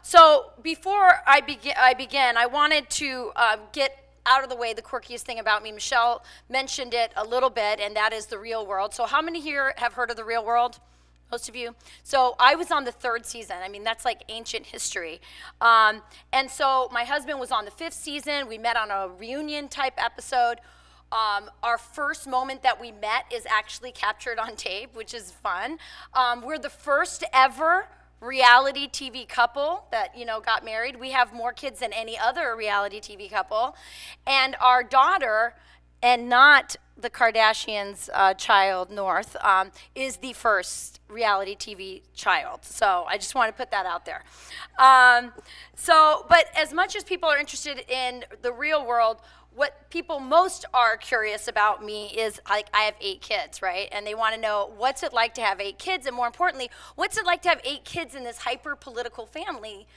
So before I begin, I wanted to get out of the way the quirkiest thing about me. Michelle mentioned it a little bit, and that is the real world. So how many here have heard of the real world? Most of you. So I was on the 3rd season. I mean, that's like ancient history. And so my husband was on the 5th season. We met on a reunion type episode. Our first moment that we met is actually captured on tape, which is fun. We're the first ever reality TV couple that, got married. We have more kids than any other reality TV couple. And our daughter, and not the Kardashians' child, North, is the first reality TV child. So I just want to put that out there. But as much as people are interested in the real world, what people most are curious about me is, like, I have 8 kids, right? And they want to know, what's it like to have 8 kids? And more importantly, what's it like to have 8 kids in this hyper-political family?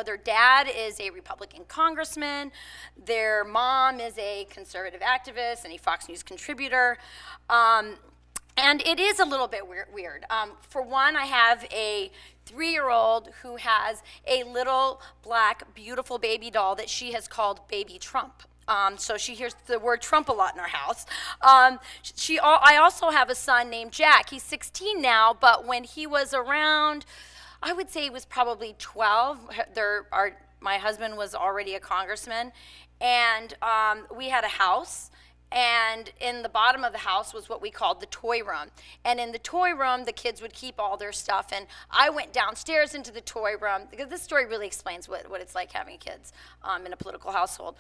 Their dad is a Republican congressman. Their mom is a conservative activist and a Fox News contributor. And it is a little bit weird. For one, I have a 3-year-old who has a little black, beautiful baby doll that she has called Baby Trump. So she hears the word Trump a lot in our house. I also have a son named Jack. He's 16 now, but when he was around, I would say he was probably 12. My husband was already a congressman, and we had a house. And in the bottom of the house was what we called the toy room. And in the toy room, the kids would keep all their stuff. And I went downstairs into the toy room, because this story really explains what it's like having kids in a political household.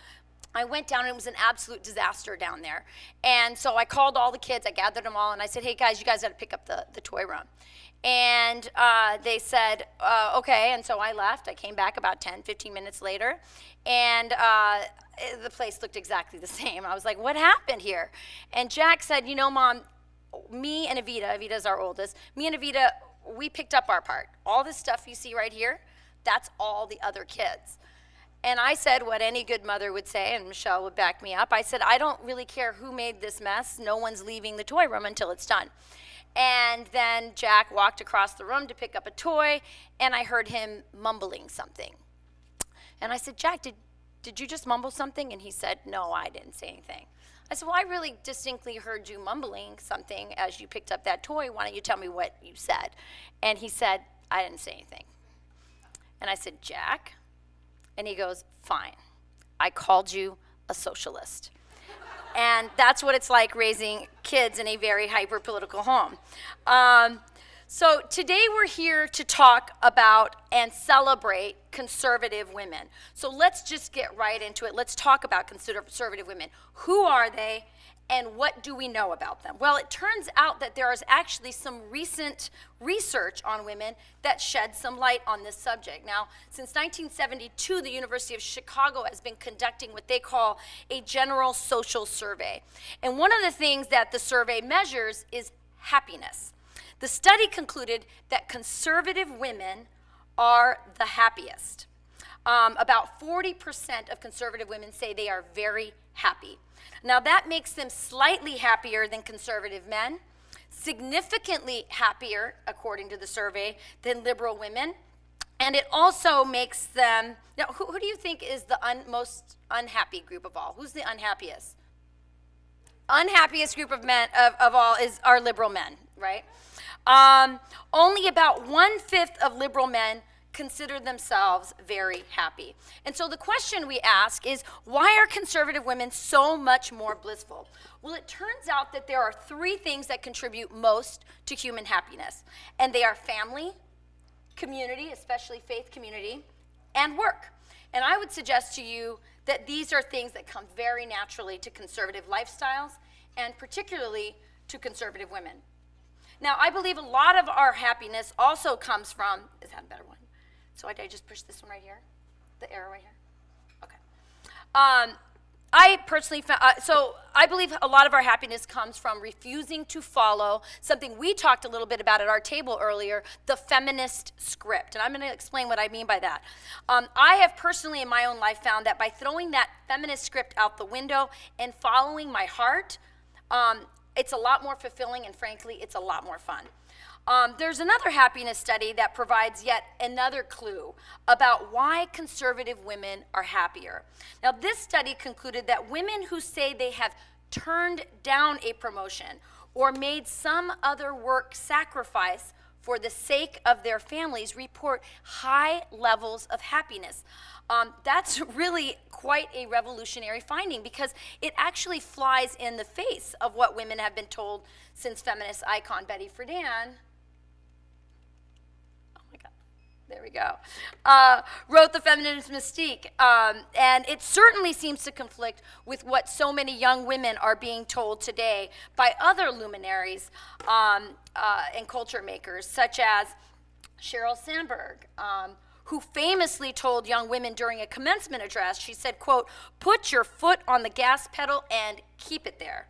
I went down, and it was an absolute disaster down there. And so I called all the kids, I gathered them all, and I said, hey guys, you guys gotta pick up the toy room. And they said, okay, and so I left. I came back about 10, 15 minutes later, and the place looked exactly the same. I was like, what happened here? And Jack said, Mom, me and Evita's our oldest, me and Evita, we picked up our part. All this stuff you see right here, that's all the other kids. And I said what any good mother would say, and Michelle would back me up. I said, I don't really care who made this mess. No one's leaving the toy room until it's done. And then Jack walked across the room to pick up a toy, and I heard him mumbling something. And I said, Jack, did you just mumble something? And he said, no, I didn't say anything. I said, well, I really distinctly heard you mumbling something as you picked up that toy. Why don't you tell me what you said? And he said, I didn't say anything. And I said, Jack? And he goes, fine, I called you a socialist. And that's what it's like raising kids in a very hyper-political home. So today we're here to talk about and celebrate conservative women. So let's just get right into it. Let's talk about conservative women. Who are they, and what do we know about them? Well, it turns out that there is actually some recent research on women that sheds some light on this subject. Now, since 1972, the University of Chicago has been conducting what they call a general social survey. And one of the things that the survey measures is happiness. The study concluded that conservative women are the happiest. About 40% of conservative women say they are very happy. Now that makes them slightly happier than conservative men, significantly happier, according to the survey, than liberal women, and it also makes them, now who do you think is the most unhappy group of all? Who's the unhappiest? Unhappiest group of men of all are liberal men, right? Only about 1/5 of liberal men consider themselves very happy. And so the question we ask is, why are conservative women so much more blissful? Well, it turns out that there are 3 things that contribute most to human happiness, and they are family, community, especially faith community, and work. And I would suggest to you that these are things that come very naturally to conservative lifestyles, and particularly to conservative women. Now, I believe a lot of our happiness also comes from, is that a better one? So I just push this one right here, the arrow right here? Okay. I personally found, so I believe a lot of our happiness comes from refusing to follow something we talked a little bit about at our table earlier, the feminist script. And I'm going to explain what I mean by that. I have personally in my own life found that by throwing that feminist script out the window and following my heart, it's a lot more fulfilling, and frankly, it's a lot more fun. There's another happiness study that provides yet another clue about why conservative women are happier. Now, this study concluded that women who say they have turned down a promotion or made some other work sacrifice for the sake of their families report high levels of happiness. That's really quite a revolutionary finding because it actually flies in the face of what women have been told since feminist icon Betty Friedan, there we go, wrote The Feminist Mystique. And it certainly seems to conflict with what so many young women are being told today by other luminaries and culture makers, such as Sheryl Sandberg, who famously told young women during a commencement address, she said, quote, "Put your foot on the gas pedal and keep it there."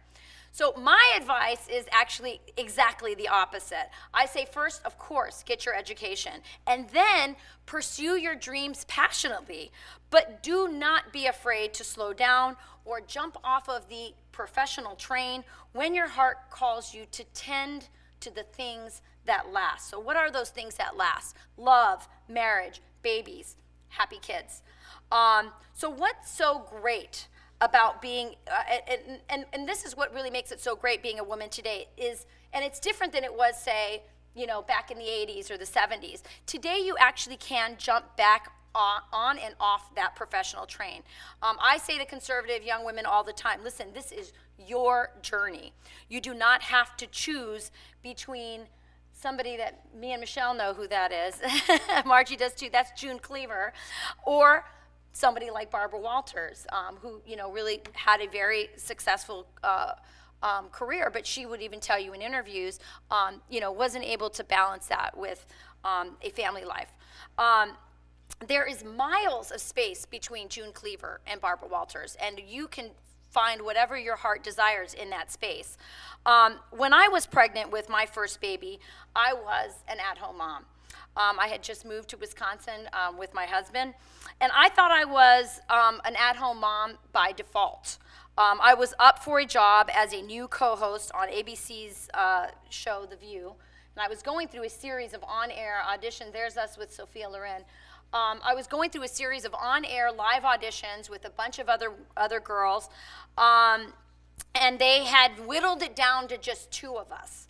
So my advice is actually exactly the opposite. I say first, of course, get your education, and then pursue your dreams passionately. But do not be afraid to slow down or jump off of the professional train when your heart calls you to tend to the things that last. So what are those things that last? Love, marriage, babies, happy kids. So what's so great about being, and this is what really makes it so great being a woman today is, and it's different than it was, say, back in the 80s or the 70s. Today you actually can jump back on and off that professional train. I say to conservative young women all the time, listen, this is your journey. You do not have to choose between somebody that me and Michelle know who that is, Margie does too, that's June Cleaver, or somebody like Barbara Walters, who really had a very successful career, but she would even tell you in interviews, wasn't able to balance that with a family life. There is miles of space between June Cleaver and Barbara Walters, and you can find whatever your heart desires in that space. When I was pregnant with my first baby, I was an at-home mom. I had just moved to Wisconsin with my husband, and I thought I was an at-home mom by default. I was up for a job as a new co-host on ABC's show, The View, and I was going through a series of on-air auditions. There's us with Sophia Loren. I was going through a series of on-air live auditions with a bunch of other girls, and they had whittled it down to just 2 of us.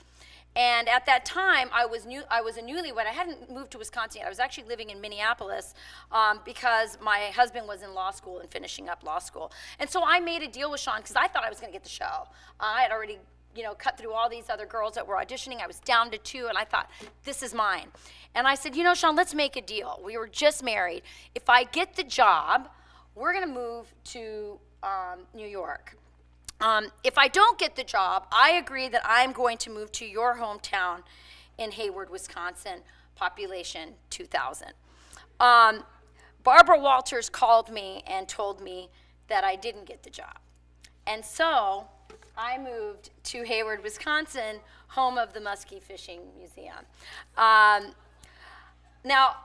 And at that time, I was a newlywed. I hadn't moved to Wisconsin yet. I was actually living in Minneapolis because my husband was in law school and finishing up law school. And so I made a deal with Sean because I thought I was going to get the show. I had already cut through all these other girls that were auditioning. I was down to 2, and I thought, this is mine. And I said, Sean, let's make a deal. We were just married. If I get the job, we're going to move to New York. If I don't get the job, I agree that I'm going to move to your hometown in Hayward, Wisconsin, population 2,000. Barbara Walters called me and told me that I didn't get the job. And so I moved to Hayward, Wisconsin, home of the Muskie Fishing Museum. Now,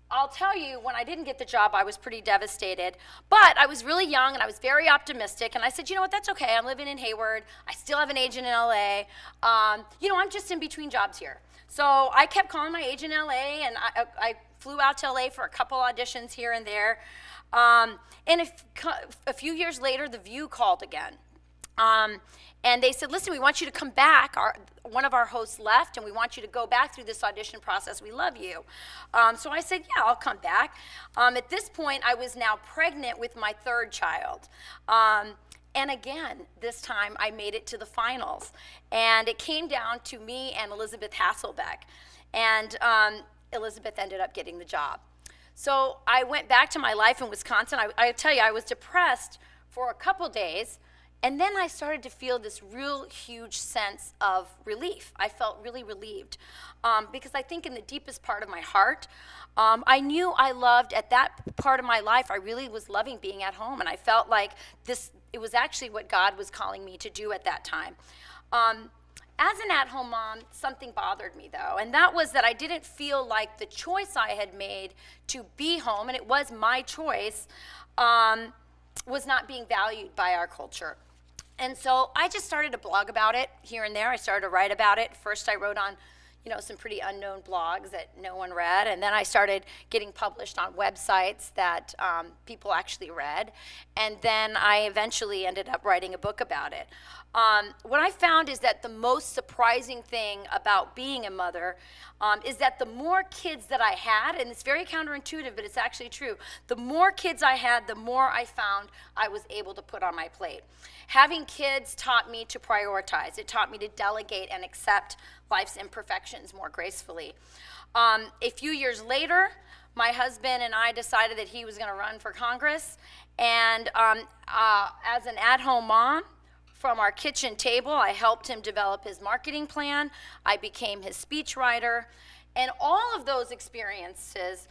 I'll tell you, when I didn't get the job, I was pretty devastated. But I was really young, and I was very optimistic. And I said, you know what, that's okay. I'm living in Hayward. I still have an agent in LA. I'm just in between jobs here. So I kept calling my agent in LA, and I flew out to LA for a couple auditions here and there. And a few years later, The View called again. And they said, listen, we want you to come back. One of our hosts left, and we want you to go back through this audition process. We love you. So I said, yeah, I'll come back. At this point, I was now pregnant with my 3rd child. And again, this time I made it to the finals. And it came down to me and Elizabeth Hasselbeck. And Elizabeth ended up getting the job. So I went back to my life in Wisconsin. I tell you, I was depressed for a couple days. And then I started to feel this real huge sense of relief. I felt really relieved because I think in the deepest part of my heart, I knew I loved, at that part of my life, I really was loving being at home. And I felt like it was actually what God was calling me to do at that time. As an at-home mom, something bothered me, though, and that was that I didn't feel like the choice I had made to be home, and it was my choice, was not being valued by our culture. And so I just started to blog about it here and there. I started to write about it. First I wrote on, some pretty unknown blogs that no one read. And then I started getting published on websites that people actually read. And then I eventually ended up writing a book about it. What I found is that the most surprising thing about being a mother is that the more kids that I had, and it's very counterintuitive, but it's actually true, the more kids I had, the more I found I was able to put on my plate. Having kids taught me to prioritize. It taught me to delegate and accept life's imperfections more gracefully. A few years later, my husband and I decided that he was going to run for Congress, and as an at-home mom, from our kitchen table, I helped him develop his marketing plan. I became his speechwriter. And all of those experiences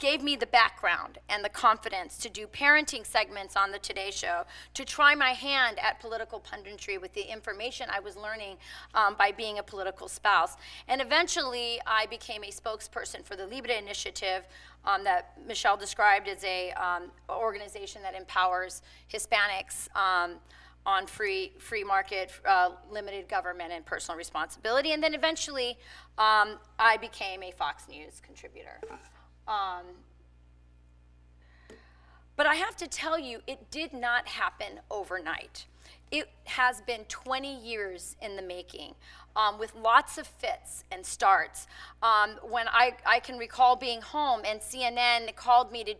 gave me the background and the confidence to do parenting segments on the Today Show, to try my hand at political punditry with the information I was learning by being a political spouse. And eventually, I became a spokesperson for the Libre Initiative that Michelle described as a organization that empowers Hispanics on free market, limited government, and personal responsibility. And then eventually, I became a Fox News contributor. But I have to tell you, it did not happen overnight. It has been 20 years in the making, with lots of fits and starts. When I can recall being home and CNN called me to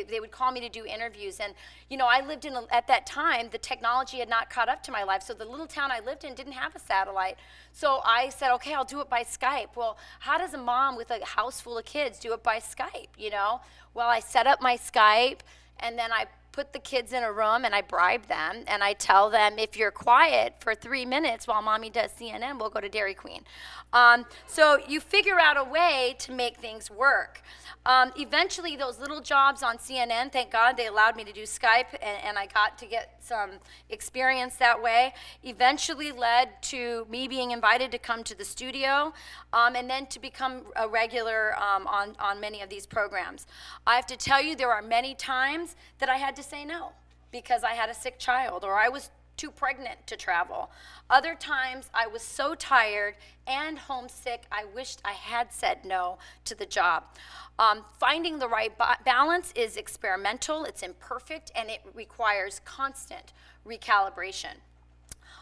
they would call me to do interviews. And, I lived at that time, the technology had not caught up to my life. So the little town I lived in didn't have a satellite. So I said, okay, I'll do it by Skype. Well, how does a mom with a house full of kids do it by Skype, Well, I set up my Skype, and then I put the kids in a room and I bribe them and I tell them, if you're quiet for 3 minutes while mommy does CNN, we'll go to Dairy Queen. So you figure out a way to make things work. Eventually, those little jobs on CNN, thank God they allowed me to do Skype, and I got to get some experience that way, eventually led to me being invited to come to the studio, and then to become a regular on many of these programs. I have to tell you, there are many times that I had to say no because I had a sick child or I was too pregnant to travel. Other times I was so tired and homesick, I wished I had said no to the job. Finding the right balance is experimental, it's imperfect, and it requires constant recalibration.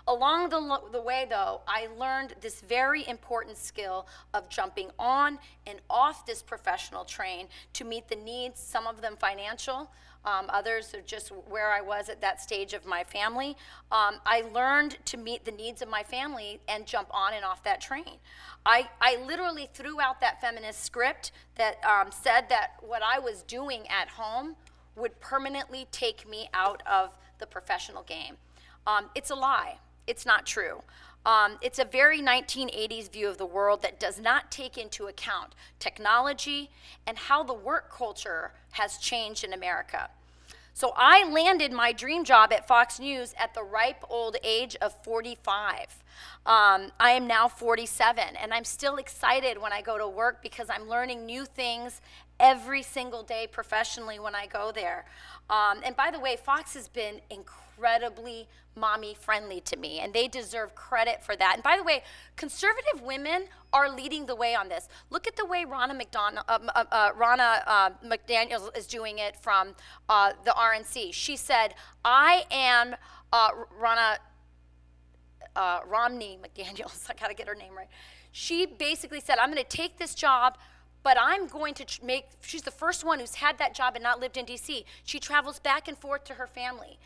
Along the way, though, I learned this very important skill of jumping on and off this professional train to meet the needs, some of them financial, others are just where I was at that stage of my family. I learned to meet the needs of my family and jump on and off that train. I literally threw out that feminist script that said that what I was doing at home would permanently take me out of the professional game. It's a lie. It's not true. It's a very 1980s view of the world that does not take into account technology and how the work culture has changed in America. So I landed my dream job at Fox News at the ripe old age of 45. I am now 47, and I'm still excited when I go to work because I'm learning new things every single day professionally when I go there. And by the way, Fox has been incredibly mommy friendly to me, and they deserve credit for that. And by the way, conservative women are leading the way on this. Look at the way Ronna McDaniel is doing it from the RNC. She said, I am Romney McDaniels, I gotta get her name right. She basically said, I'm gonna take this job, but I'm going to she's the first one who's had that job and not lived in DC. She travels back and forth to her family.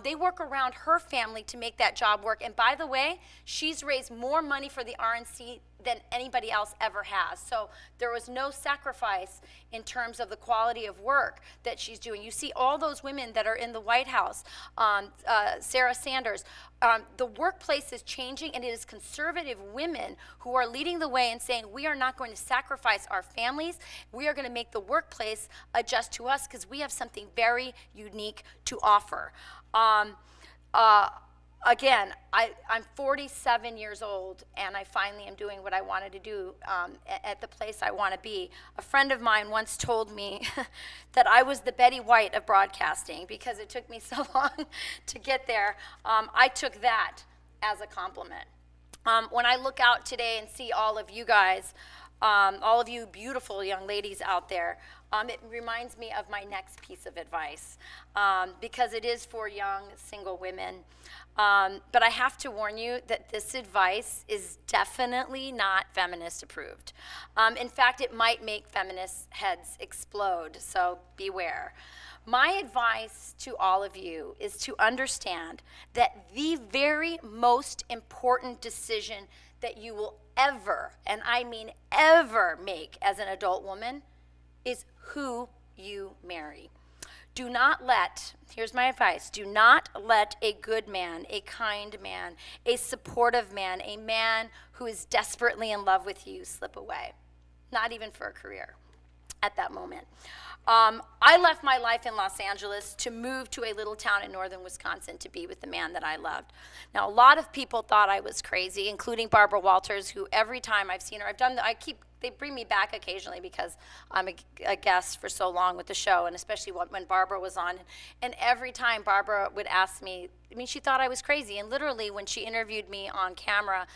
They work around her family to make that job work. And by the way, she's raised more money for the RNC than anybody else ever has. So there was no sacrifice in terms of the quality of work that she's doing. You see all those women that are in the White House, Sarah Sanders. The workplace is changing, and it is conservative women who are leading the way and saying, we are not going to sacrifice our families. We are going to make the workplace adjust to us because we have something very unique to offer. Again, I'm 47 years old, and I finally am doing what I wanted to do at the place I want to be. A friend of mine once told me that I was the Betty White of broadcasting because it took me so long to get there. I took that as a compliment. When I look out today and see all of you guys, all of you beautiful young ladies out there, it reminds me of my next piece of advice, because it is for young single women. But I have to warn you that this advice is definitely not feminist approved. In fact, it might make feminist heads explode, so beware. My advice to all of you is to understand that the very most important decision that you will ever, and I mean ever, make as an adult woman is who you marry. Do not let, here's my advice, do not let a good man, a kind man, a supportive man, a man who is desperately in love with you slip away, not even for a career at that moment. I left my life in Los Angeles to move to a little town in northern Wisconsin to be with the man that I loved. Now, a lot of people thought I was crazy, including Barbara Walters, who every time I've seen her, they bring me back occasionally because I'm a guest for so long with the show, and especially when Barbara was on. And every time Barbara would ask me, she thought I was crazy. And literally, when she interviewed me on camera,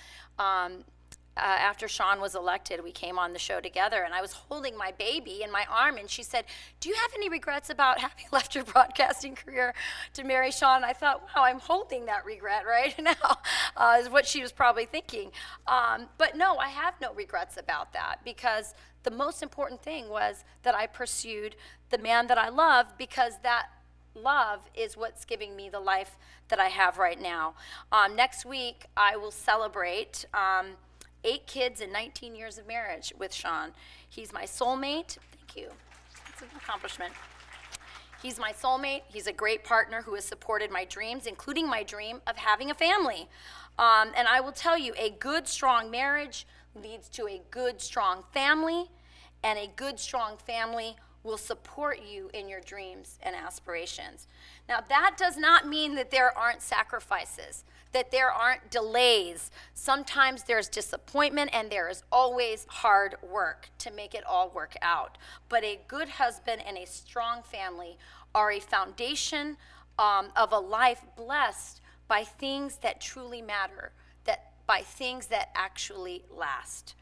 after Sean was elected, we came on the show together, and I was holding my baby in my arm, and she said, "Do you have any regrets about having left your broadcasting career to marry Sean?" I thought, wow, I'm holding that regret right now, is what she was probably thinking. But no, I have no regrets about that, because the most important thing was that I pursued the man that I love, because that love is what's giving me the life that I have right now. Next week, I will celebrate 8 kids and 19 years of marriage with Sean. He's my soulmate. Thank you. That's an accomplishment. He's my soulmate. He's a great partner who has supported my dreams, including my dream of having a family. And I will tell you, a good, strong marriage leads to a good, strong family, and a good, strong family will support you in your dreams and aspirations. Now, that does not mean that there aren't sacrifices, that there aren't delays. Sometimes there's disappointment, and there is always hard work to make it all work out. But a good husband and a strong family are a foundation of a life blessed by things that truly matter, by things that actually last.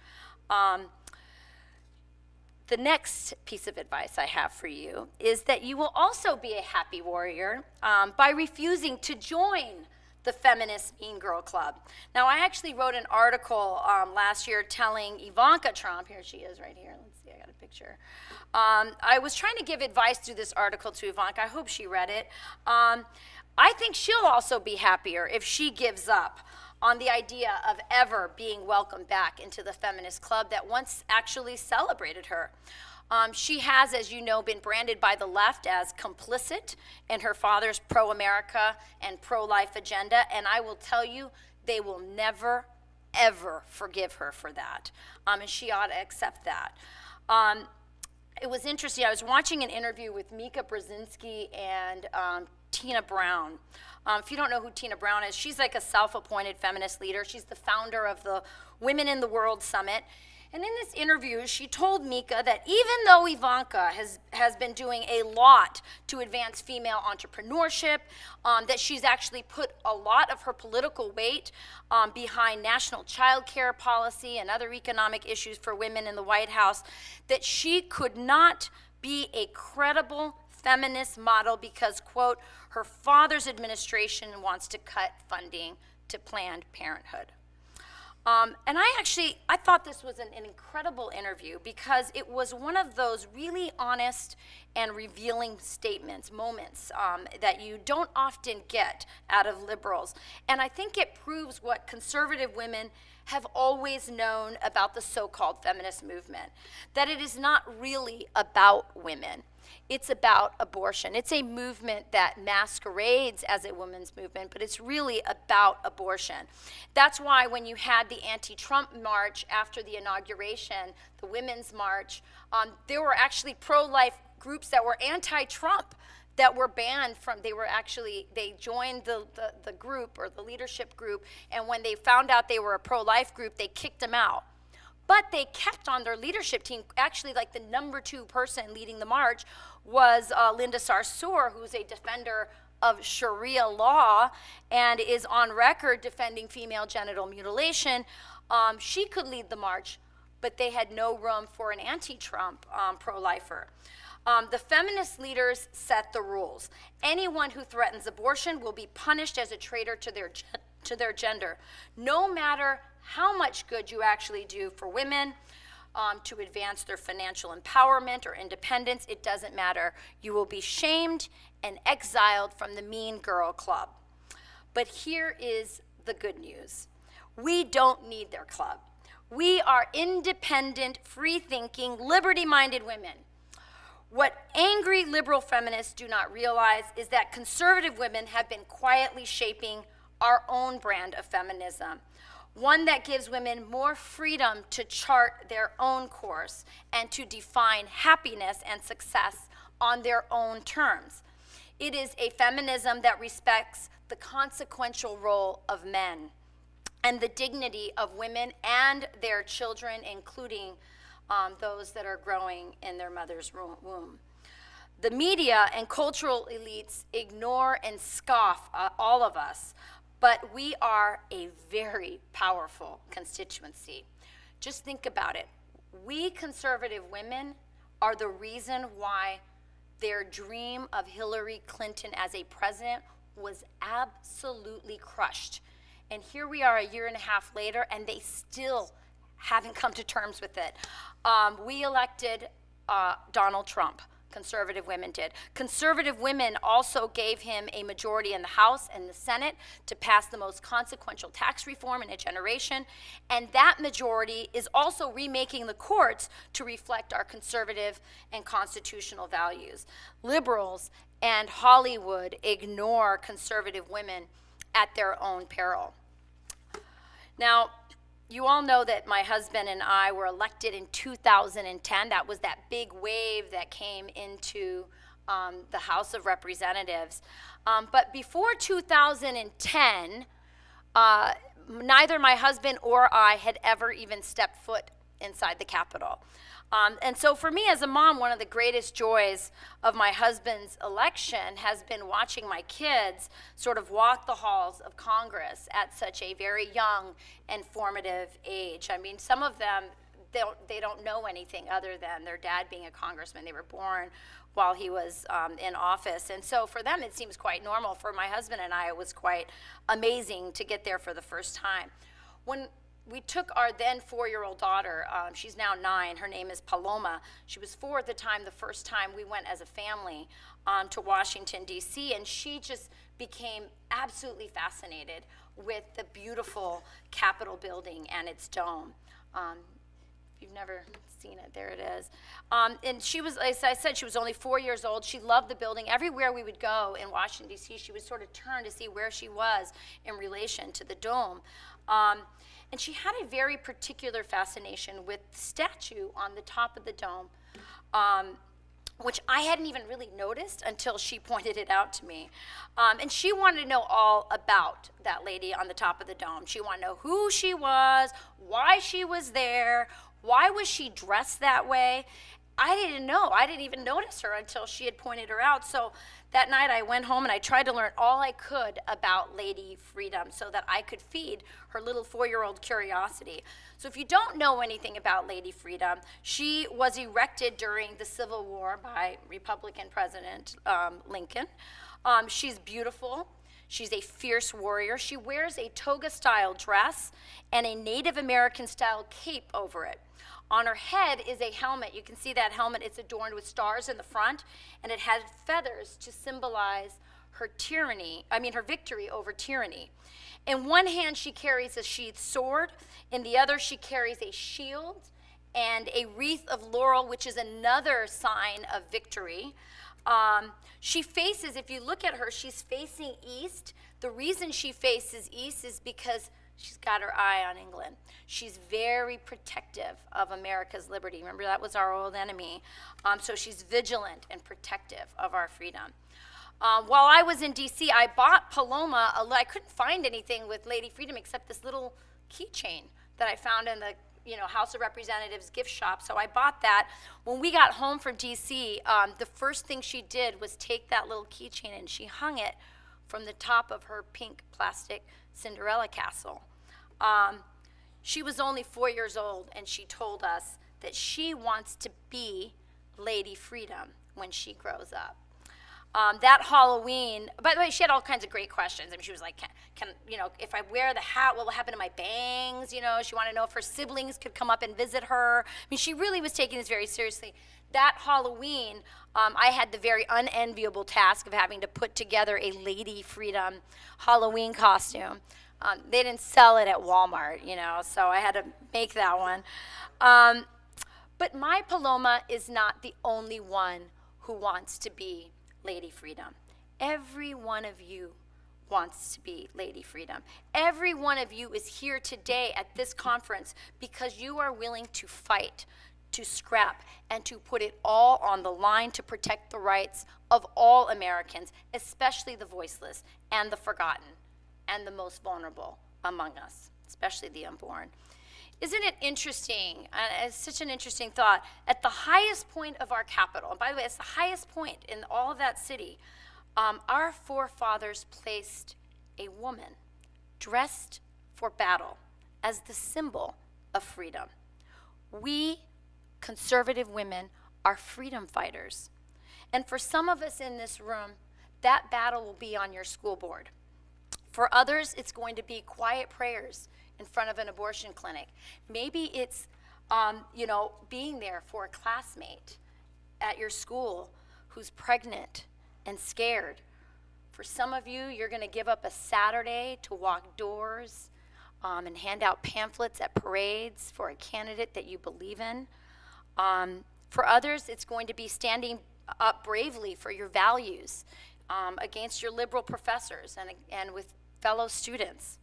The next piece of advice I have for you is that you will also be a happy warrior by refusing to join the feminist Mean Girl Club. Now, I actually wrote an article last year telling Ivanka Trump, here she is right here, let's see, I got a picture. I was trying to give advice through this article to Ivanka. I hope she read it. I think she'll also be happier if she gives up on the idea of ever being welcomed back into the feminist club that once actually celebrated her. She has, as you know, been branded by the left as complicit in her father's pro-America and pro-life agenda, and I will tell you, they will never, ever forgive her for that, and she ought to accept that. It was interesting. I was watching an interview with Mika Brzezinski and Tina Brown. If you don't know who Tina Brown is, she's like a self-appointed feminist leader. She's the founder of the Women in the World Summit. And in this interview, she told Mika that even though Ivanka has been doing a lot to advance female entrepreneurship, that she's actually put a lot of her political weight behind national child care policy and other economic issues for women in the White House, that she could not be a credible feminist model because, quote, her father's administration wants to cut funding to Planned Parenthood. And I thought this was an incredible interview because it was one of those really honest and revealing statements, moments that you don't often get out of liberals. And I think it proves what conservative women have always known about the so-called feminist movement, that it is not really about women. It's about abortion. It's a movement that masquerades as a women's movement, but it's really about abortion. That's why when you had the anti-Trump march after the inauguration, the Women's March, there were actually pro-life groups that were anti-Trump that were banned from, they joined the group or the leadership group, and when they found out they were a pro-life group, they kicked them out. But they kept on their leadership team. Actually, like the number 2 person leading the march was Linda Sarsour, who's a defender of Sharia law and is on record defending female genital mutilation, she could lead the march, but they had no room for an anti-Trump pro-lifer. The feminist leaders set the rules. Anyone who threatens abortion will be punished as a traitor to their gender, no matter how much good you actually do for women, to advance their financial empowerment or independence. It doesn't matter. You will be shamed and exiled from the Mean Girl Club. But here is the good news. We don't need their club. We are independent, free-thinking, liberty-minded women. What angry liberal feminists do not realize is that conservative women have been quietly shaping our own brand of feminism, one that gives women more freedom to chart their own course and to define happiness and success on their own terms. It is a feminism that respects the consequential role of men and the dignity of women and their children, including those that are growing in their mother's womb. The media and cultural elites ignore and scoff all of us, but we are a very powerful constituency. Just think about it. We conservative women are the reason why their dream of Hillary Clinton as a president was absolutely crushed. And here we are a year and a half later, and they still haven't come to terms with it. We elected Donald Trump. Conservative women did. Conservative women also gave him a majority in the House and the Senate to pass the most consequential tax reform in a generation. And that majority is also remaking the courts to reflect our conservative and constitutional values. Liberals and Hollywood ignore conservative women at their own peril. Now, you all know that my husband and I were elected in 2010. That was that big wave that came into the House of Representatives. But before 2010, neither my husband or I had ever even stepped foot inside the Capitol. And so for me as a mom, one of the greatest joys of my husband's election has been watching my kids sort of walk the halls of Congress at such a very young and formative age. I mean, some of them, they don't know anything other than their dad being a congressman. They were born while he was in office. And so for them, it seems quite normal. For my husband and I, it was quite amazing to get there for the first time. When we took our then 4-year-old daughter, she's now 9, her name is Paloma. She was 4 at the time, the first time we went as a family to Washington, D.C., and she just became absolutely fascinated with the beautiful Capitol building and its dome. If you've never seen it, there it is. And she was, as I said, she was only 4 years old. She loved the building. Everywhere we would go in Washington, D.C., she would sort of turn to see where she was in relation to the dome. And she had a very particular fascination with the statue on the top of the dome, which I hadn't even really noticed until she pointed it out to me. And she wanted to know all about that lady on the top of the dome. She wanted to know who she was, why she was there, why was she dressed that way. I didn't know. I didn't even notice her until she had pointed her out. So that night I went home and I tried to learn all I could about Lady Freedom so that I could feed her little 4-year-old curiosity. So if you don't know anything about Lady Freedom, she was erected during the Civil War by Republican President Lincoln. She's beautiful. She's a fierce warrior. She wears a toga-style dress and a Native American-style cape over it. On her head is a helmet. You can see that helmet. It's adorned with stars in the front, and it has feathers to symbolize her victory over tyranny. In one hand, she carries a sheathed sword. In the other, she carries a shield and a wreath of laurel, which is another sign of victory. She faces, if you look at her, she's facing east. The reason she faces east is because she's got her eye on England. She's very protective of America's liberty. Remember, that was our old enemy. So she's vigilant and protective of our freedom. While I was in D.C., I bought Paloma. I couldn't find anything with Lady Freedom except this little keychain that I found in the House of Representatives gift shop. So I bought that. When we got home from DC, the first thing she did was take that little keychain and she hung it from the top of her pink plastic Cinderella castle. She was only 4 years old, and she told us that she wants to be Lady Freedom when she grows up. That Halloween, by the way, she had all kinds of great questions. I mean, she was like, can if I wear the hat, what will happen to my bangs? She wanted to know if her siblings could come up and visit her. I mean, she really was taking this very seriously. That Halloween, I had the very unenviable task of having to put together a Lady Freedom Halloween costume. They didn't sell it at Walmart, so I had to make that one. But my Paloma is not the only one who wants to be Lady Freedom. Every one of you wants to be Lady Freedom. Every one of you is here today at this conference because you are willing to fight, to scrap, and to put it all on the line to protect the rights of all Americans, especially the voiceless and the forgotten and the most vulnerable among us, especially the unborn. Isn't it interesting? It's such an interesting thought. At the highest point of our capital, and by the way, it's the highest point in all of that city, our forefathers placed a woman dressed for battle as the symbol of freedom. We conservative women are freedom fighters. And for some of us in this room, that battle will be on your school board. For others, it's going to be quiet prayers in front of an abortion clinic. Maybe it's, being there for a classmate at your school who's pregnant and scared. For some of you, you're going to give up a Saturday to walk doors and hand out pamphlets at parades for a candidate that you believe in. For others, it's going to be standing up bravely for your values against your liberal professors and with fellow students.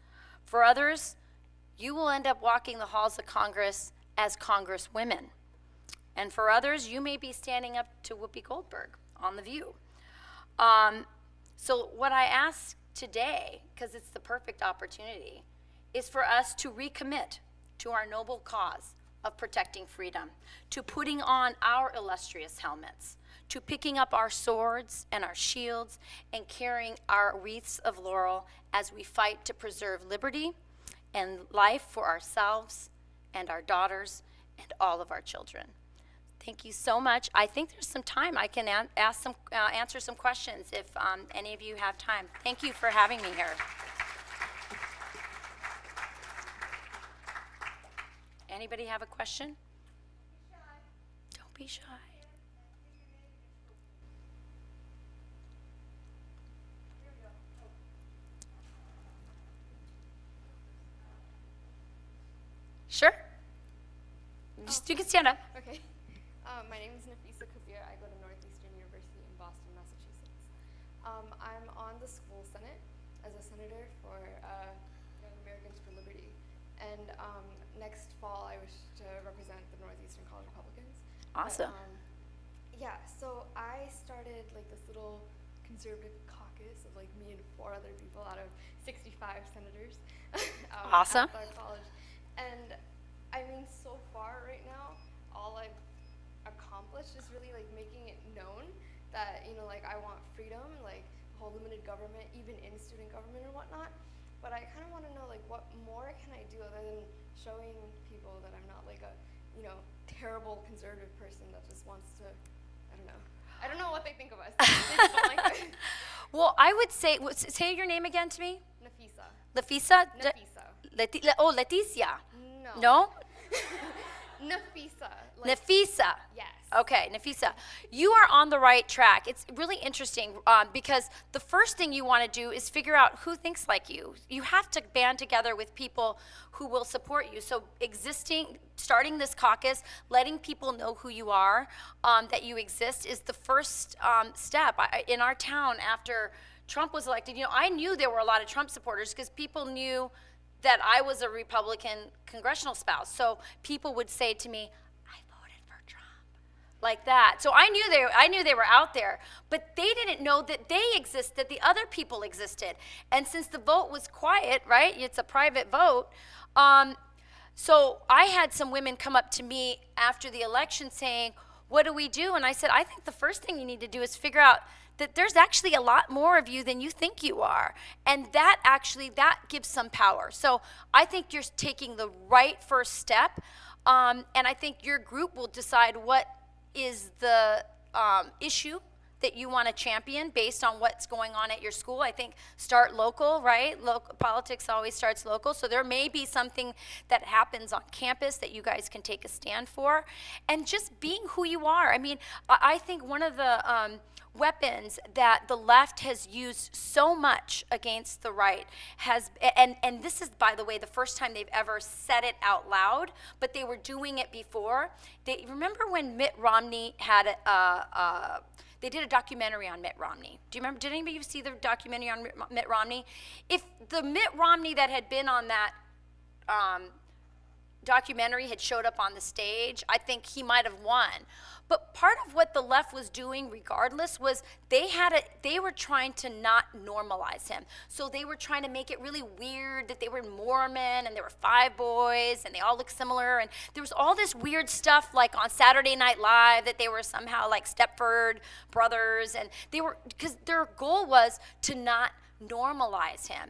For others, you will end up walking the halls of Congress as Congresswomen. And for others, you may be standing up to Whoopi Goldberg on The View. So what I ask today, because it's the perfect opportunity, is for us to recommit to our noble cause of protecting freedom, to putting on our illustrious helmets, to picking up our swords and our shields and carrying our wreaths of laurel as we fight to preserve liberty and life for ourselves and our daughters and all of our children. Thank you so much. I think there's some time I can answer some questions if any of you have time. Thank you for having me here. Anybody have a question? Don't be shy. Sure. You can stand up. Okay. My name is Nafisa Kabir. I go to Northeastern University in Boston, Massachusetts. I'm on the school senate as a senator for Young Americans for Liberty. And next fall, I wish to represent the Northeastern College Republicans. Awesome. But, so I started like this little conservative caucus of like me and 4 other people out of 65 senators. Awesome. At our college. And I mean, so far right now, all I've accomplished is really like making it known that, like I want freedom, like whole limited government, even in student government and whatnot. But I kind of want to know like what more can I do other than showing people that I'm not like a, terrible conservative person that just wants to, I don't know what they think of us. They just don't like it. Well, I would say your name again to me. Nafisa. Lafisa? Nafisa. Leticia. No. No? Nafisa. Nafisa. Yes. Okay, Nafisa. You are on the right track. It's really interesting because the first thing you want to do is figure out who thinks like you. You have to band together with people who will support you. So starting this caucus, letting people know who you are, that you exist is the first step. In our town, after Trump was elected, I knew there were a lot of Trump supporters because people knew that I was a Republican congressional spouse. So people would say to me, I voted for Trump, like that. So I knew they were out there, but they didn't know that they existed, the other people existed. And since the vote was quiet, right, it's a private vote, So I had some women come up to me after the election saying, what do we do? And I said, I think the first thing you need to do is figure out that there's actually a lot more of you than you think you are. And that gives some power. So I think you're taking the right first step. And I think your group will decide what is the issue that you want to champion based on what's going on at your school. I think start local, right? Local politics always starts local. So there may be something that happens on campus that you guys can take a stand for. And just being who you are. I mean, I think one of the weapons that the left has used so much against the right and this is, by the way, the first time they've ever said it out loud, but they were doing it before. Remember when Mitt Romney had they did a documentary on Mitt Romney. Do you remember? Did anybody see the documentary on Mitt Romney? If the Mitt Romney that had been on that documentary had showed up on the stage, I think he might have won. But part of what the left was doing regardless was they were trying to not normalize him. So they were trying to make it really weird that they were Mormon and there were 5 boys and they all looked similar, and there was all this weird stuff like on Saturday Night Live that they were somehow like Stepford brothers, and because their goal was to not normalize him.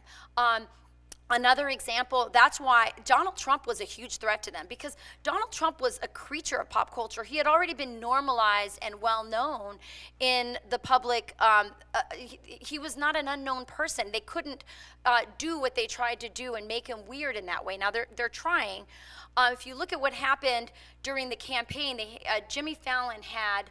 Another example, that's why Donald Trump was a huge threat to them, because Donald Trump was a creature of pop culture. He had already been normalized and well known in the public. He was not an unknown person. They couldn't do what they tried to do and make him weird in that way. Now they're trying. If you look at what happened during the campaign, Jimmy Fallon had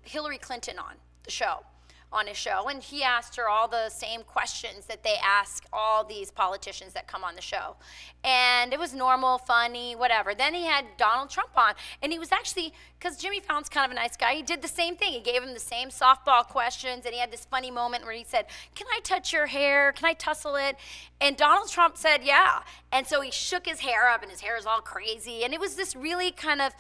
Hillary Clinton on his show, and he asked her all the same questions that they ask all these politicians that come on the show. And it was normal, funny, whatever. Then he had Donald Trump on, and he was actually, because Jimmy Fallon's kind of a nice guy, he did the same thing. He gave him the same softball questions, and he had this funny moment where he said, "Can I touch your hair? Can I tussle it?" And Donald Trump said, "Yeah." And so he shook his hair up, and his hair is all crazy. And it was this really kind of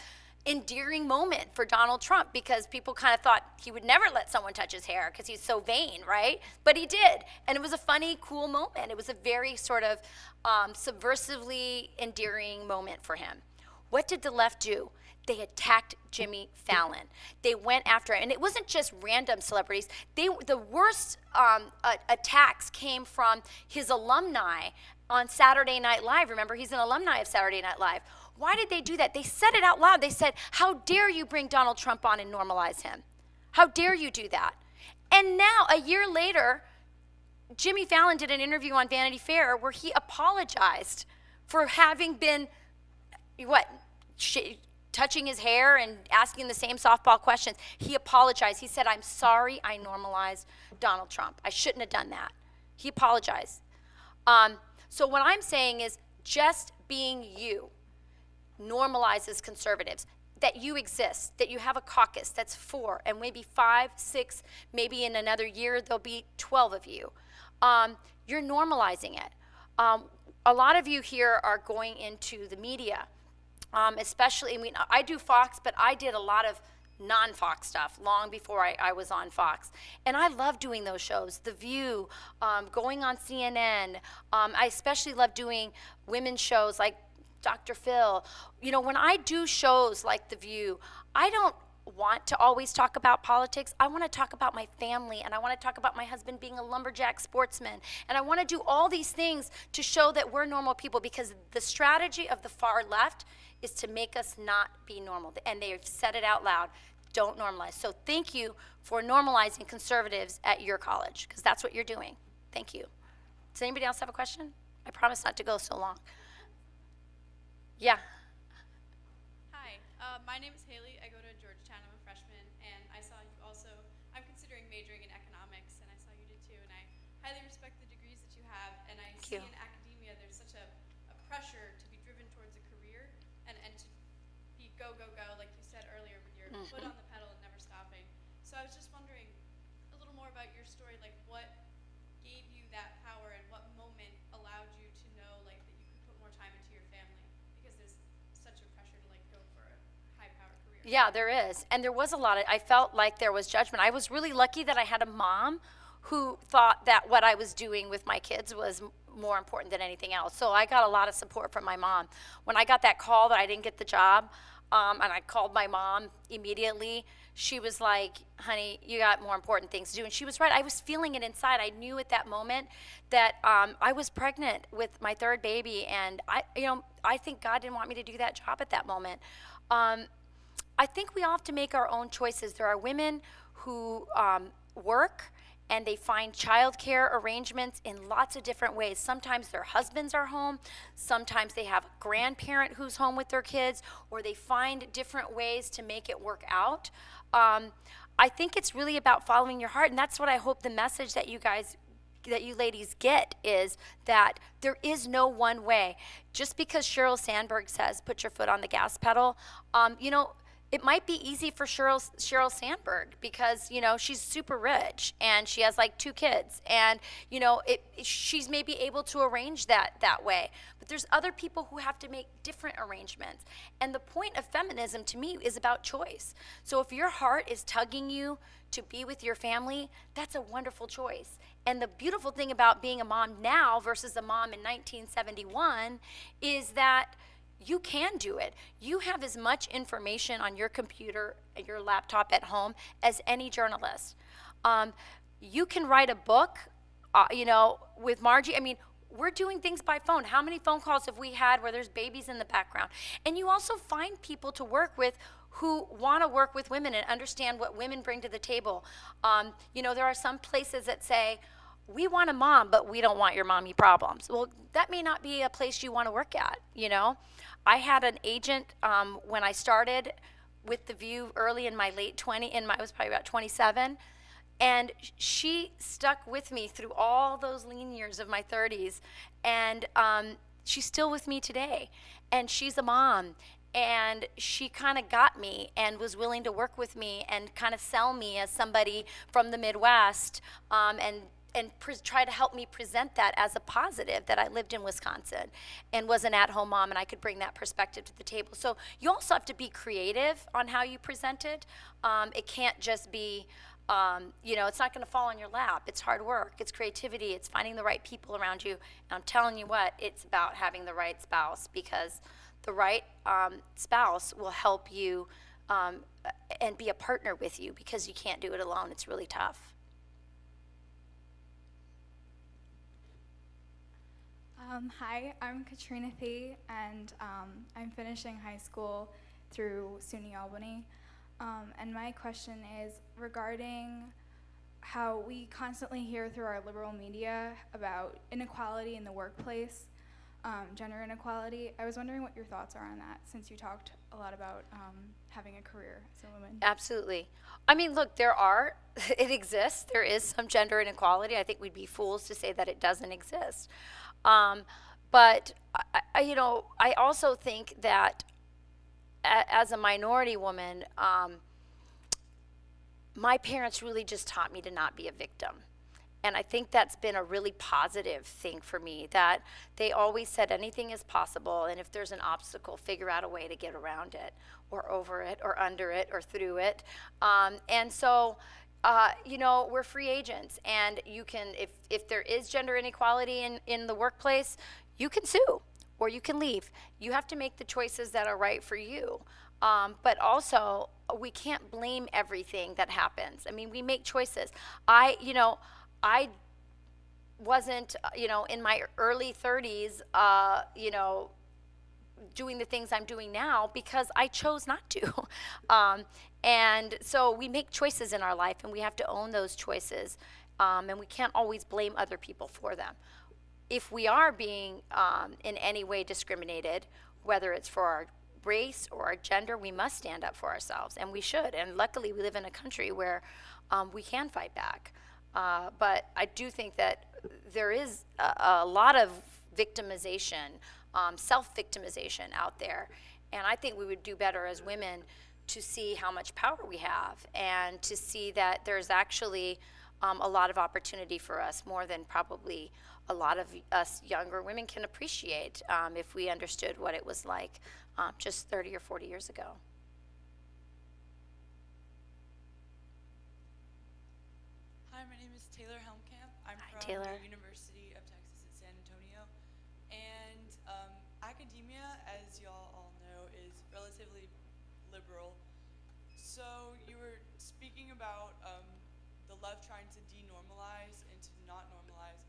endearing moment for Donald Trump, because people kind of thought he would never let someone touch his hair because he's so vain, right? But he did, and it was a funny, cool moment. It was a very sort of subversively endearing moment for him. What did the left do? They attacked Jimmy Fallon. They went after him, and it wasn't just random celebrities. The worst attacks came from his alumni on Saturday Night Live. Remember, he's an alumni of Saturday Night Live. Why did they do that? They said it out loud. They said, "How dare you bring Donald Trump on and normalize him? How dare you do that?" And now, a year later, Jimmy Fallon did an interview on Vanity Fair where he apologized for having been, touching his hair and asking the same softball questions. He apologized. He said, "I'm sorry I normalized Donald Trump. I shouldn't have done that." He apologized. So what I'm saying is, just being you normalizes conservatives, that you exist, that you have a caucus that's 4 and maybe 5, 6, maybe in another year there'll be 12 of you. You're normalizing it. A lot of you here are going into the media, especially, I mean, I do Fox, but I did a lot of non-Fox stuff long before I was on Fox. And I love doing those shows. The View, going on CNN. I especially love doing women's shows like Dr. Phil. You know, when I do shows like The View, I don't want to always talk about politics. I want to talk about my family, and I want to talk about my husband being a lumberjack sportsman. And I want to do all these things to show that we're normal people, because the strategy of the far left is to make us not be normal. And they've said it out loud, don't normalize. So thank you for normalizing conservatives at your college, because that's what you're doing. Thank you. Does anybody else have a question? I promise not to go so long. Yeah. Hi, my name is Haley. I go to Georgetown. I'm a freshman, and I saw you also. I'm considering majoring in economics, and I saw you did too. And I highly respect the degrees that you have. And I see in academia there's such a pressure to be driven towards a career and to be go, like you said earlier, with your foot on the pedal and never stopping. So I was just wondering a little more about your story, like what gave you that power and what moment allowed you to know like that you could put more time into your family, because there's such a pressure to like go for a high-powered career. Yeah, there is. And there was a lot of, I felt like there was judgment. I was really lucky that I had a mom who thought that what I was doing with my kids was more important than anything else. So I got a lot of support from my mom. When I got that call that I didn't get the job, and I called my mom immediately, she was like, honey, you got more important things to do. And she was right. I was feeling it inside. I knew at that moment that I was pregnant with my third baby. And I think God didn't want me to do that job at that moment. I think we all have to make our own choices. There are women who work and they find childcare arrangements in lots of different ways. Sometimes their husbands are home, sometimes they have a grandparent who's home with their kids, or they find different ways to make it work out. I think it's really about following your heart, and that's what I hope the message that you ladies get is that there is no one way. Just because Sheryl Sandberg says put your foot on the gas pedal, it might be easy for Sheryl Sandberg because, she's super rich and she has like 2 kids and, she's maybe able to arrange that way. But there's other people who have to make different arrangements. And the point of feminism to me is about choice. So if your heart is tugging you to be with your family, that's a wonderful choice. And the beautiful thing about being a mom now versus a mom in 1971 is that you can do it. You have as much information on your computer, your laptop at home as any journalist. You can write a book, with Margie. I mean, we're doing things by phone. How many phone calls have we had where there's babies in the background? And you also find people to work with who want to work with women and understand what women bring to the table. There are some places that say, we want a mom, but we don't want your mommy problems. Well, that may not be a place you want to work at, I had an agent when I started with The View early in my late 20s, I was probably about 27, and she stuck with me through all those lean years of my 30s, and she's still with me today, and she's a mom, and she kind of got me and was willing to work with me and kind of sell me as somebody from the Midwest, and try to help me present that as a positive, that I lived in Wisconsin and was an at-home mom and I could bring that perspective to the table. So you also have to be creative on how you present it. It can't just be, it's not gonna fall on your lap. It's hard work, it's creativity, it's finding the right people around you. And I'm telling you what, it's about having the right spouse, because the right spouse will help you and be a partner with you, because you can't do it alone. It's really tough. Hi, I'm Katrina Fee, and I'm finishing high school through SUNY Albany. And my question is regarding how we constantly hear through our liberal media about inequality in the workplace, gender inequality. I was wondering what your thoughts are on that, since you talked a lot about having a career as a woman. Absolutely. I mean, look, it exists. There is some gender inequality. I think we'd be fools to say that it doesn't exist. But I also think that as a minority woman, my parents really just taught me to not be a victim. And I think that's been a really positive thing for me, that they always said anything is possible, and if there's an obstacle, figure out a way to get around it, or over it, or under it, or through it. And so, we're free agents, and you can, if there is gender inequality in the workplace, you can sue, or you can leave. You have to make the choices that are right for you. But also, we can't blame everything that happens. I mean, we make choices. I wasn't, in my early 30s, doing the things I'm doing now because I chose not to. And so we make choices in our life, and we have to own those choices, and we can't always blame other people for them. If we are being in any way discriminated, whether it's for our race or our gender, we must stand up for ourselves, and we should. And luckily, we live in a country where we can fight back. But I do think that there is a lot of victimization, self-victimization out there. And I think we would do better as women to see how much power we have, and to see that there's actually a lot of opportunity for us, more than probably a lot of us younger women can appreciate, if we understood what it was like just 30 or 40 years ago. Hi, my name is Taylor Helmkamp. I'm Hi, from Taylor. the University of Texas at San Antonio. And academia, as y'all all know, is relatively liberal. So you were speaking about the left trying to denormalize and to not normalize.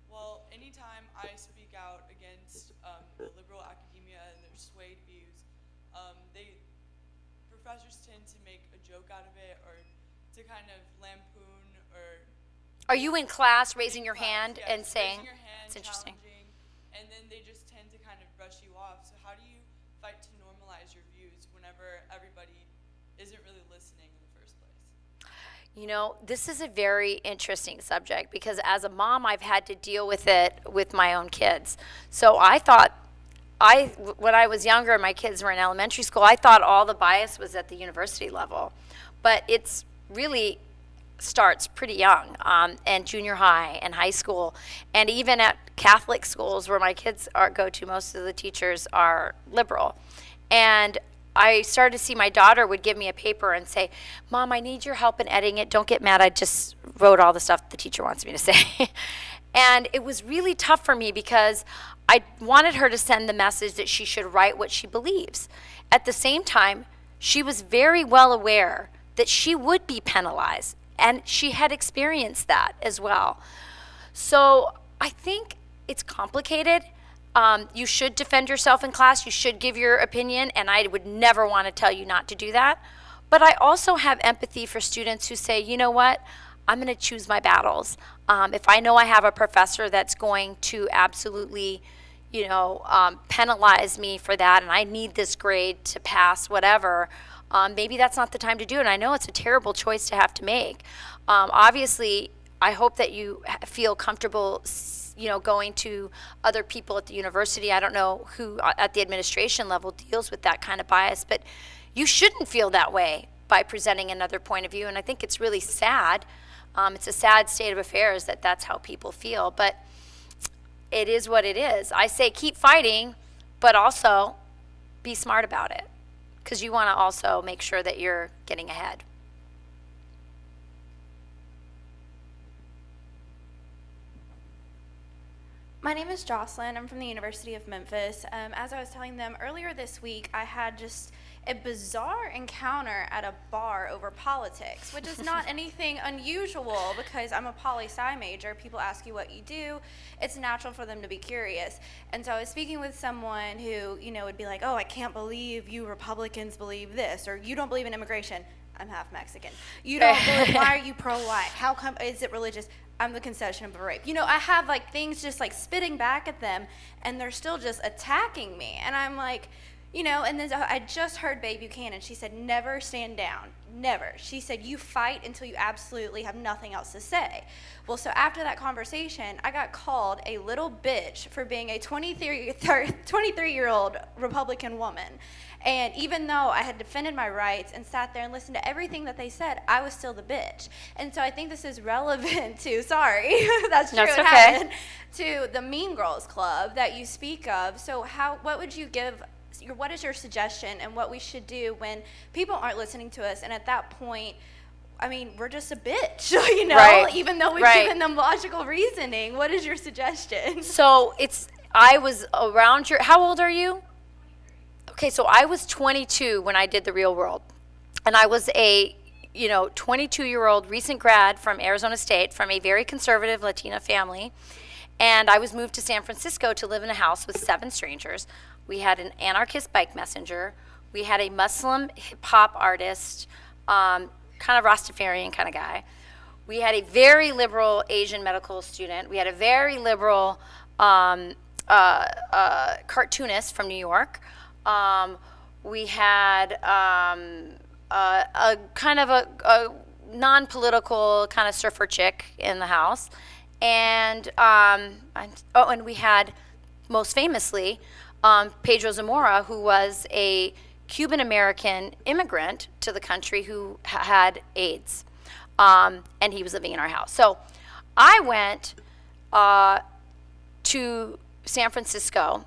Well, anytime I speak out against the liberal academia and their swayed views, professors tend to make a joke out of it or to kind of lampoon or. Are you in class raising your class, hand yes, and saying, raising your hand, it's interesting. challenging, and then they just tend to kind of brush you off. So how do you fight to normalize your views whenever everybody isn't really listening in the first place? You know, this is a very interesting subject because as a mom, I've had to deal with it with my own kids. So I thought, when I was younger and my kids were in elementary school, I thought all the bias was at the university level. But it's really starts pretty young, and junior high and high school. And even at Catholic schools where my kids go to, most of the teachers are liberal. And I started to see my daughter would give me a paper and say, Mom, I need your help in editing it. Don't get mad. I just wrote all the stuff the teacher wants me to say. And it was really tough for me because I wanted her to send the message that she should write what she believes. At the same time, she was very well aware that she would be penalized, and she had experienced that as well. So I think it's complicated. You should defend yourself in class. You should give your opinion, and I would never want to tell you not to do that. But I also have empathy for students who say, you know what, I'm going to choose my battles. If I know I have a professor that's going to absolutely, penalize me for that, and I need this grade to pass whatever, maybe that's not the time to do it. And I know it's a terrible choice to have to make. Obviously, I hope that you feel comfortable going to other people at the university. I don't know who at the administration level deals with that kind of bias, but you shouldn't feel that way by presenting another point of view. And I think it's really sad. It's a sad state of affairs that that's how people feel, but it is what it is. I say keep fighting, but also be smart about it, because you want to also make sure that you're getting ahead. My name is Jocelyn. I'm from the University of Memphis. As I was telling them earlier this week, I had just a bizarre encounter at a bar over politics, which is not anything unusual because I'm a poli-sci major. People ask you what you do. It's natural for them to be curious. And so I was speaking with someone who, would be like, oh, I can't believe you Republicans believe this, or you don't believe in immigration. I'm half Mexican. You don't believe, why are you pro-life? How come, is it religious? I'm the concession of a rape. I have things just spitting back at them, and they're still just attacking me. And I'm like, and then I just heard Babe Buchanan. She said, never stand down, never. She said, you fight until you absolutely have nothing else to say. Well, so after that conversation, I got called a little bitch for being a 23-year-old Republican woman. And even though I had defended my rights and sat there and listened to everything that they said, I was still the bitch. And so I think this is relevant to, sorry, that's true, That's it okay. happened, to the Mean Girls Club that you speak of. So what would you give, what is your suggestion and what we should do when people aren't listening to us, and at that point, we're just a bitch, Right. even though we've Right. given them logical reasoning. What is your suggestion? So I was around how old are you? Okay, so I was 22 when I did The Real World. And I was a, 22-year-old recent grad from Arizona State from a very conservative Latina family. And I was moved to San Francisco to live in a house with 7 strangers. We had an anarchist bike messenger. We had a Muslim hip-hop artist, kind of Rastafarian kind of guy. We had a very liberal Asian medical student. We had a very liberal cartoonist from New York. We had a kind of a non-political kind of surfer chick in the house. And and we had, most famously, Pedro Zamora, who was a Cuban-American immigrant to the country who had AIDS. And he was living in our house. So I went to San Francisco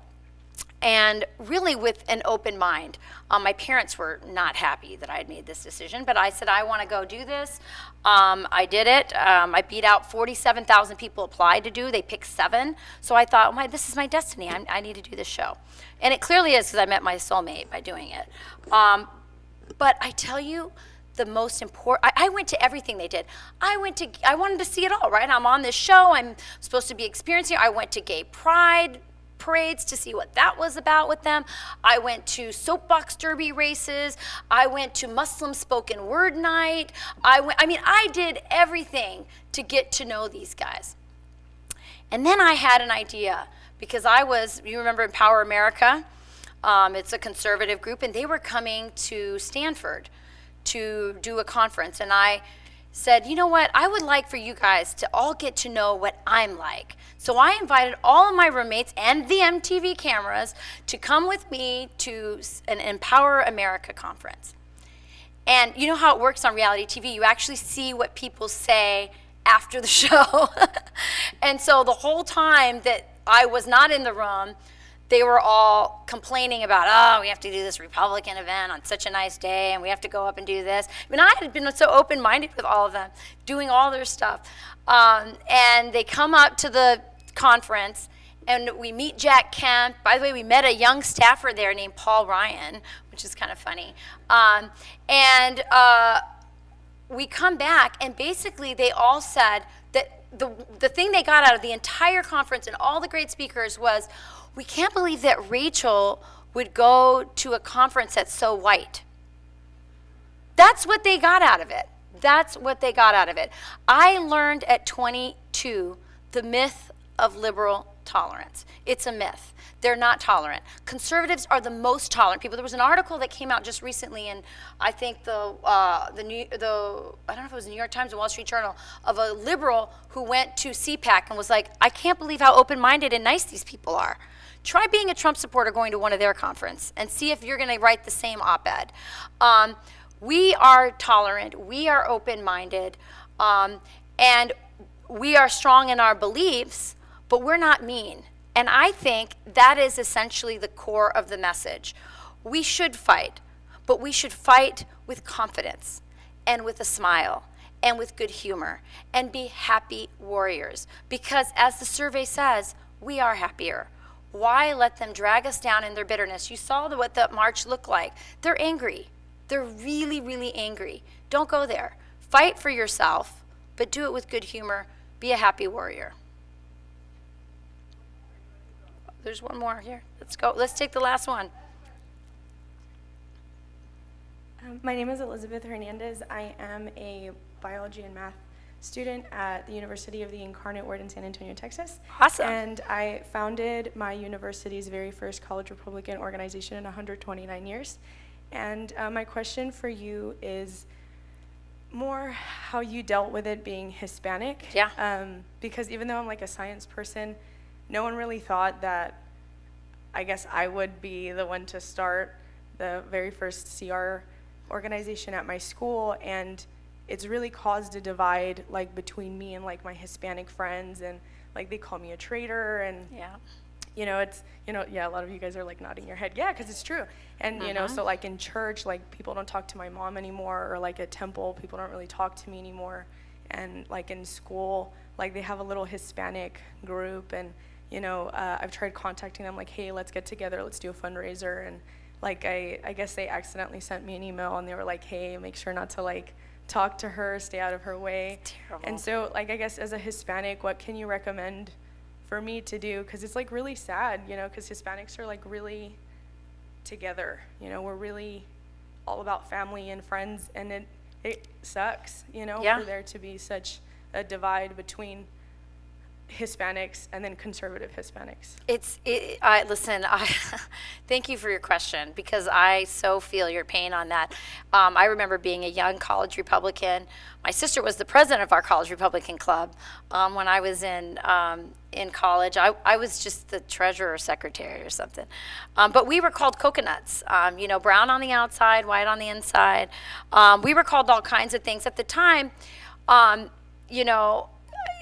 and really with an open mind. My parents were not happy that I had made this decision, but I said, I want to go do this. I did it. I beat out 47,000 people applied to do. They picked 7. So I thought, this is my destiny. I need to do this show. And it clearly is, because I met my soulmate by doing it. But I tell you, the most important, I went to everything they did. I wanted to see it all, right? I'm on this show. I'm supposed to be experiencing it. I went to gay pride parades to see what that was about with them. I went to soapbox derby races. I went to Muslim spoken word night. I did everything to get to know these guys. And then I had an idea, because you remember Empower America? It's a conservative group, and they were coming to Stanford to do a conference. And I said, you know what, I would like for you guys to all get to know what I'm like. So I invited all of my roommates and the MTV cameras to come with me to an Empower America conference. And you know how it works on reality TV? You actually see what people say after the show. And so the whole time that I was not in the room, they were all complaining about, we have to do this Republican event on such a nice day, and we have to go up and do this. I had been so open-minded with all of them, doing all their stuff. And they come up to the conference, and we meet Jack Kemp. By the way, we met a young staffer there named Paul Ryan, which is kind of funny. We come back, and basically they all said that the thing they got out of the entire conference and all the great speakers was, we can't believe that Rachel would go to a conference that's so white. That's what they got out of it. That's what they got out of it. I learned at 22 the myth of liberal tolerance. It's a myth. They're not tolerant. Conservatives are the most tolerant people. There was an article that came out just recently in, I think I don't know if it was the New York Times or Wall Street Journal, of a liberal who went to CPAC and was like, I can't believe how open-minded and nice these people are. Try being a Trump supporter going to one of their conferences and see if you're going to write the same op-ed. We are tolerant, we are open-minded, and we are strong in our beliefs, but we're not mean. And I think that is essentially the core of the message. We should fight, but we should fight with confidence and with a smile and with good humor and be happy warriors. Because as the survey says, we are happier. Why let them drag us down in their bitterness? You saw what the march looked like. They're angry. They're really, really angry. Don't go there. Fight for yourself, but do it with good humor. Be a happy warrior. There's one more here. Let's go. Let's take the last one. My name is Elizabeth Hernandez. I am a biology and math student at the University of the Incarnate Word in San Antonio, Texas. Awesome. And I founded my university's very first college Republican organization in 129 years. And my question for you is more how you dealt with it being Hispanic. Yeah. Because even though I'm like a science person, no one really thought that I guess I would be the one to start the very first CR organization at my school, and it's really caused a divide like between me and like my Hispanic friends, and like they call me a traitor, and Yeah. it's a lot of you guys are like nodding your head, yeah, because it's true. And so like in church, like people don't talk to my mom anymore, or like at temple, people don't really talk to me anymore. And like in school, like they have a little Hispanic group, and I've tried contacting them, like, hey, let's get together, let's do a fundraiser. And like I guess they accidentally sent me an email, and they were like, hey, make sure not to like talk to her, stay out of her way. Terrible. And so like I guess as a Hispanic, what can you recommend for me to do? Because it's like really sad, because Hispanics are like really together, we're really all about family and friends, and it sucks, Yeah. for there to be such a divide between Hispanics and then conservative Hispanics. Listen, thank you for your question, because I so feel your pain on that. I remember being a young college Republican. My sister was the president of our college Republican club when I was in college. I was just the treasurer or secretary or something. But we were called coconuts, brown on the outside, white on the inside. We were called all kinds of things. At the time,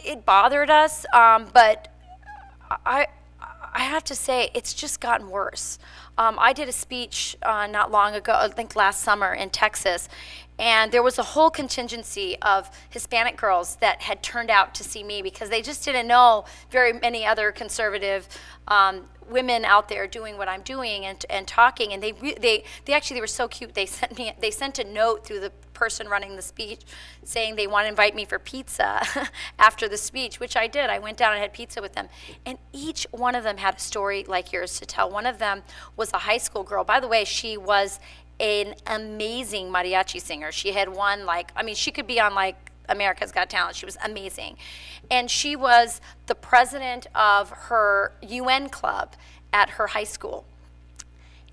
it bothered us, but I I have to say, it's just gotten worse. I did a speech not long ago, I think last summer in Texas, and there was a whole contingency of Hispanic girls that had turned out to see me because they just didn't know very many other conservative women out there doing what I'm doing and talking. And they were so cute. They sent a note through the person running the speech saying they want to invite me for pizza after the speech, which I did. I went down and had pizza with them. And each one of them had a story like yours to tell. One of them was a high school girl. By the way, she was an amazing mariachi singer. She had won she could be on America's Got Talent. She was amazing. And she was the president of her UN club at her high school.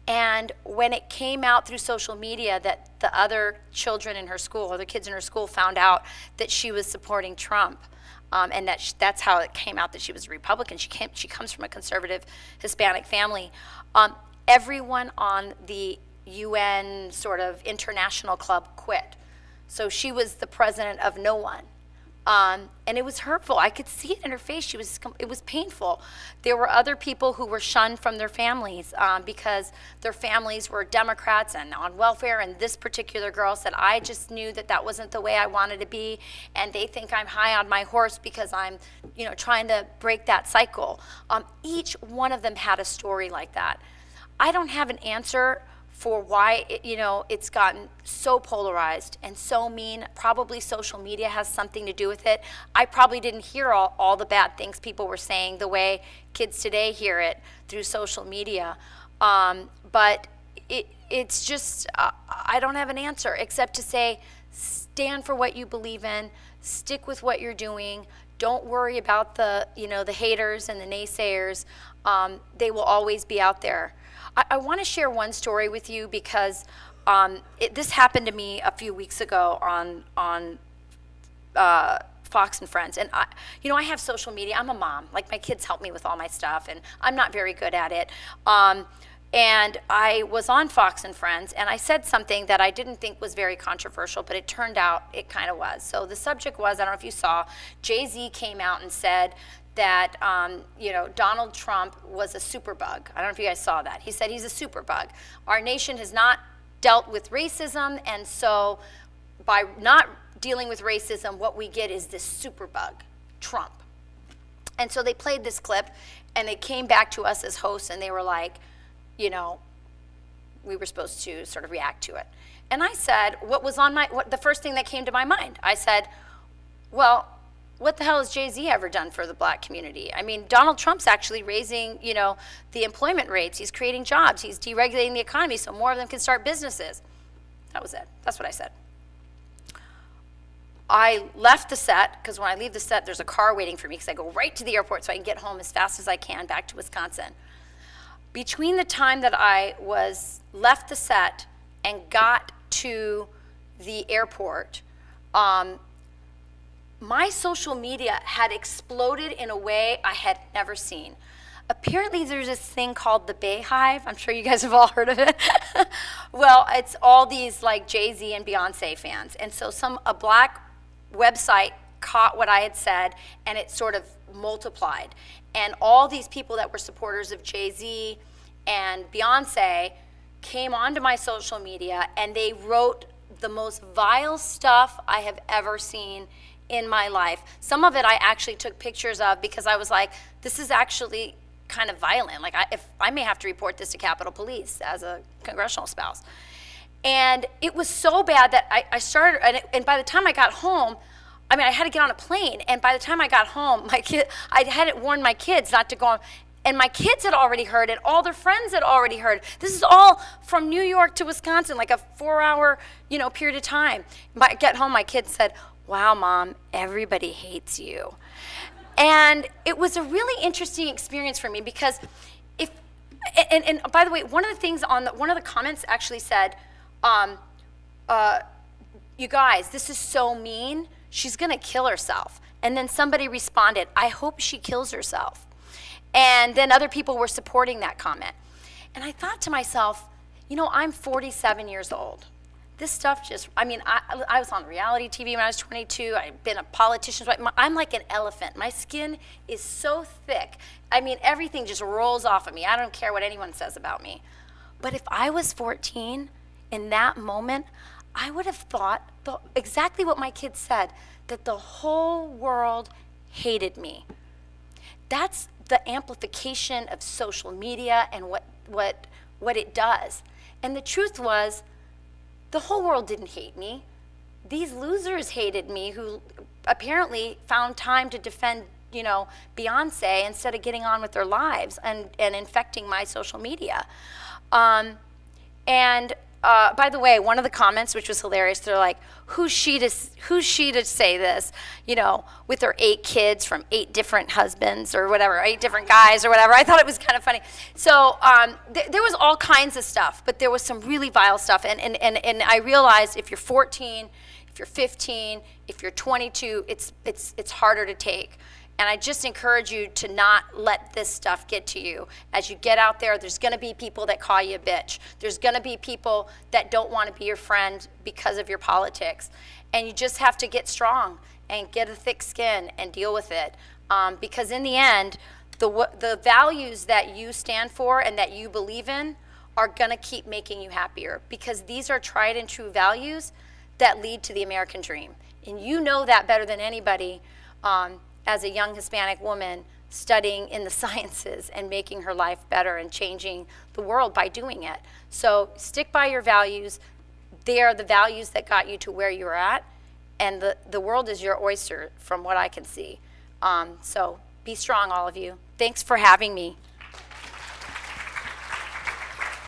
And when it came out through social media that the other children in her school, other kids in her school, found out that she was supporting Trump, and that's how it came out that she was a Republican. She comes from a conservative Hispanic family. Everyone on the UN sort of international club quit. So she was the president of no one. And it was hurtful. I could see it in her face. It was painful. There were other people who were shunned from their families because their families were Democrats and on welfare. And this particular girl said, I just knew that wasn't the way I wanted to be. And they think I'm high on my horse because I'm, trying to break that cycle. Each one of them had a story like that. I don't have an answer for why it's gotten so polarized and so mean. Probably social media has something to do with it. I probably didn't hear all the bad things people were saying the way kids today hear it through social media. But it's just, I don't have an answer except to say, stand for what you believe in, stick with what you're doing. Don't worry about the haters and the naysayers. They will always be out there. I want to share one story with you because this happened to me a few weeks ago on Fox and Friends. And I have social media. I'm a mom. My kids help me with all my stuff, and I'm not very good at it. And I was on Fox and Friends, and I said something that I didn't think was very controversial, but it turned out it kind of was. So the subject was, I don't know if you saw, Jay-Z came out and said that Donald Trump was a superbug. I don't know if you guys saw that. He said he's a superbug. Our nation has not dealt with racism, and so by not dealing with racism, what we get is this superbug, Trump. And so they played this clip, and they came back to us as hosts, and they were like, we were supposed to sort of react to it. And I said, the first thing that came to my mind, I said, well, what the hell has Jay-Z ever done for the black community? I mean, Donald Trump's actually raising, the employment rates. He's creating jobs. He's deregulating the economy so more of them can start businesses. That was it. That's what I said. I left the set, because when I leave the set, there's a car waiting for me, because I go right to the airport so I can get home as fast as I can back to Wisconsin. Between the time that I left the set and got to the airport, my social media had exploded in a way I had never seen. Apparently there's this thing called the Bay Hive. I'm sure you guys have all heard of it. Well, it's all these Jay-Z and Beyonce fans. And so a black website caught what I had said, and it sort of multiplied. And all these people that were supporters of Jay-Z and Beyonce came onto my social media, and they wrote the most vile stuff I have ever seen in my life. Some of it I actually took pictures of because I was like, this is actually kind of violent. If I may have to report this to Capitol Police as a congressional spouse. And it was so bad that I started, and by the time I got home, I had to get on a plane, and by the time I got home, I hadn't warned my kids not to go on, and my kids had already heard it, all their friends had already heard. This is all from New York to Wisconsin, a 4-hour, period of time. I get home, my kids said, wow, Mom, everybody hates you. And it was a really interesting experience for me because and by the way, one of the things one of the comments actually said, you guys, this is so mean, she's gonna kill herself. And then somebody responded, I hope she kills herself. And then other people were supporting that comment. And I thought to myself, I'm 47 years old. this stuff just, I mean, I was on reality TV when I was 22. I've been a politician's wife. I'm like an elephant. My skin is so thick. I mean, everything just rolls off of me. I don't care what anyone says about me. But if I was 14, in that moment, I would have thought exactly what my kids said, that the whole world hated me. That's the amplification of social media and what it does. And the truth was, the whole world didn't hate me. These losers hated me who apparently found time to defend, Beyonce instead of getting on with their lives and infecting my social media. By the way, one of the comments, which was hilarious, they're like, who's she to say this, with her 8 kids from 8 different husbands or whatever, 8 different guys or whatever. I thought it was kind of funny. So there was all kinds of stuff, but there was some really vile stuff. And I realized if you're 14, if you're 15, if you're 22, it's harder to take. And I just encourage you to not let this stuff get to you. As you get out there, there's gonna be people that call you a bitch. There's gonna be people that don't wanna be your friend because of your politics. And you just have to get strong and get a thick skin and deal with it. Because in the end, the values that you stand for and that you believe in are gonna keep making you happier. Because these are tried and true values that lead to the American dream. And you know that better than anybody. As a young Hispanic woman studying in the sciences and making her life better and changing the world by doing it. So stick by your values. They are the values that got you to where you're at, and the world is your oyster from what I can see. So be strong, all of you. Thanks for having me.